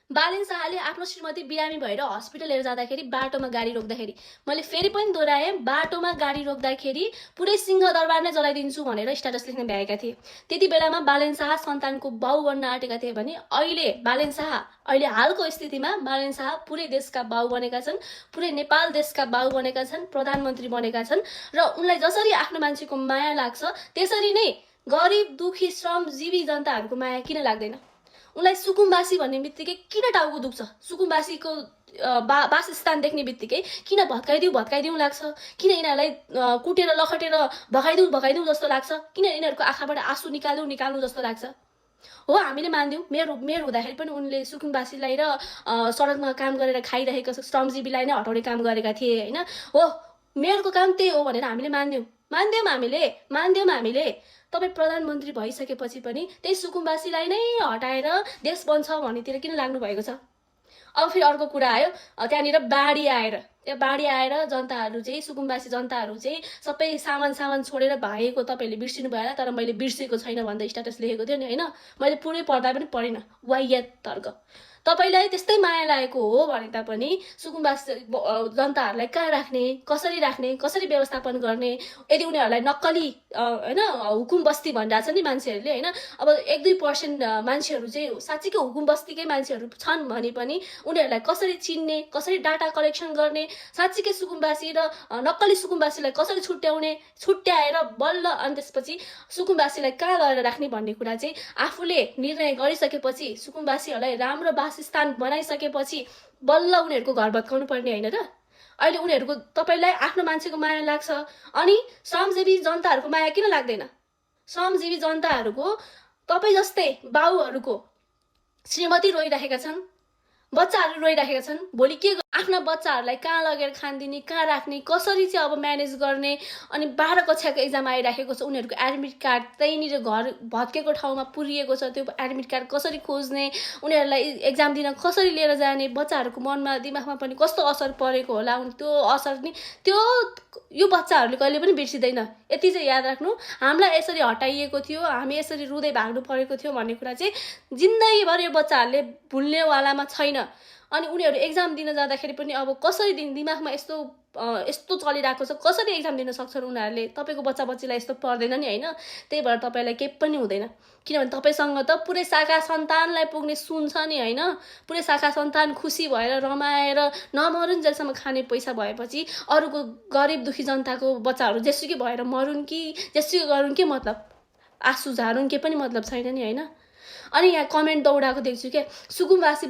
बालेन शाहले आफ्नो श्रीमती बिरामी भएर हस्पिटल लिएर जाँदाखेरि बाटोमा गाडी रोक्दाखेरि मैले फेरि पनि दोहोऱ्याएँ, बाटोमा गाडी रोक्दाखेरि पुरै सिंहदरबार नै जलाइदिन्छु भनेर स्ट्याटस लेख्न भ्याएका थिए। त्यति बेलामा बालेन शाह सन्तानको बाउ बन्न आँटेका थिए भने अहिले हालको स्थितिमा बालेन शाह पुरै देशका बाउ बनेका छन्, पुरै नेपाल देशका बाउ बनेका छन्, प्रधानमन्त्री बनेका छन् र उनलाई जसरी आफ्नो मान्छेको माया लाग्छ त्यसरी नै गरिब दुखी श्रमजीवी जनताहरूको माया किन लाग्दैन? उनलाई सुकुम्बासी भन्ने बित्तिकै किन टाउको दुख्छ? सुकुम्बासीको वासस्थान देख्ने बित्तिकै किन भत्काइदिउँ लाग्छ? किन यिनीहरूलाई कुटेर लखटेर भगाइदिउँ जस्तो लाग्छ? किन यिनीहरूको आँखाबाट आँसु निकाल्नु जस्तो लाग्छ? हो, हामीले मान्यौँ, मेयर हुँदाखेरि पनि उनले सुकुम्बासीलाई र सडकमा काम गरेर खाइरहेको श्रमजीवीलाई नै हटाउने काम गरेका थिए होइन? हो, मेयरको काम त्यही हो भनेर हामीले मान्यौँ हामीले। तपाईँ प्रधानमन्त्री भइसकेपछि पनि त्यही सुकुम्बासीलाई नै हटाएर देश बन्छ भन्नेतिर किन लाग्नु भएको छ? अब फेरि अर्को कुरा आयो, त्यहाँनिर बाढी आएर जनताहरू चाहिँ सुकुम्बासी जनताहरू चाहिँ सबै सामान छोडेर भागेको तपाईँहरूले बिर्सिनु भयो होला, तर मैले बिर्सेको छैन भन्दा स्ट्याटस लेखेको थियो नि होइन? मैले पुरै पढ्दा पनि पढिनँ, वाहियात तर्क। तपाईँलाई त्यस्तै माया लागेको हो भने तापनि सुकुम्बासी जनताहरूलाई कहाँ राख्ने, कसरी व्यवस्थापन गर्ने? यदि उनीहरूलाई नक्कली होइन हुकुम बस्ती भनिरहेछ नि मान्छेहरूले होइन, अब 1-2% मान्छेहरू चाहिँ साँच्चीकै हुकुम बस्तीकै मान्छेहरू छन् भने पनि उनीहरूलाई कसरी चिन्ने, कसरी डाटा कलेक्सन गर्ने, साँच्चीकै सुकुम्बासी र नक्कली सुकुम्बासीलाई कसरी छुट्याएर बल्ल अनि त्यसपछि सुकुम्बासीलाई कहाँ लगेर राख्ने भन्ने कुरा चाहिँ आफूले निर्णय गरिसकेपछि, सुकुम्बासीहरूलाई राम्रो वासस्थान बनाइसकेपछि बल्ल उनीहरूको घर भत्काउनु पर्ने होइन र? अहिले उनीहरूको तपाईँलाई आफ्नो मान्छेको माया लाग्छ अनि श्रमजीवी जनताहरूको माया किन लाग्दैन? श्रमजीवी जनताहरूको तपाईँ जस्तै बाउहरूको श्रीमती रोइरहेका छन्, बच्चाहरू रोइरहेका छन्, भोलि के आफ्ना बच्चाहरूलाई कहाँ लगेर खानदिने, कहाँ राख्ने, कसरी चाहिँ अब म्यानेज गर्ने? अनि 12 कक्षाको एक्जाम आइराखेको छ, उनीहरूको एडमिट कार्ड त्यहीँनिर घर भत्केको ठाउँमा पुरिएको छ, त्यो एडमिट कार्ड कसरी खोज्ने, उनीहरूलाई एक्जाम दिन कसरी लिएर जाने, बच्चाहरूको मनमा दिमागमा पनि कस्तो असर परेको होला, त्यो असर नि यो बच्चाहरूले कहिले पनि बिर्सिँदैन। यति चाहिँ याद राख्नु, हामीलाई यसरी हटाइएको थियो, हामी यसरी रुँदै भाग्नु परेको थियो भन्ने कुरा चाहिँ जिन्दगीभर यो बच्चाहरूले भुल्नेवालामा छैन। अनि उनीहरू एक्जाम दिन जाँदाखेरि पनि अब कसरी दिमागमा यस्तो चलिरहेको छ, कसरी एक्जाम दिन सक्छन् उनीहरूले? तपाईँको बच्चाबच्चीलाई यस्तो पर्दैन नि होइन? त्यही भएर तपाईँलाई केही पनि हुँदैन, किनभने तपाईँसँग त पुरै शाखा सन्तानलाई पुग्ने सुन छ नि होइन? पुरै शाखा सन्तान खुसी भएर रमाएर नमरुन्जेलसम्म खाने पैसा भएपछि अरूको गरिब दुखी जनताको बच्चाहरू जेसुकै भएर मरुन् कि जेसुकै गरून् के मतलब? आँसु झारुन् के पनि मतलब छैन नि होइन? अनि यहाँ कमेन्ट दौडाएको देख्छु के सुकुम्बासी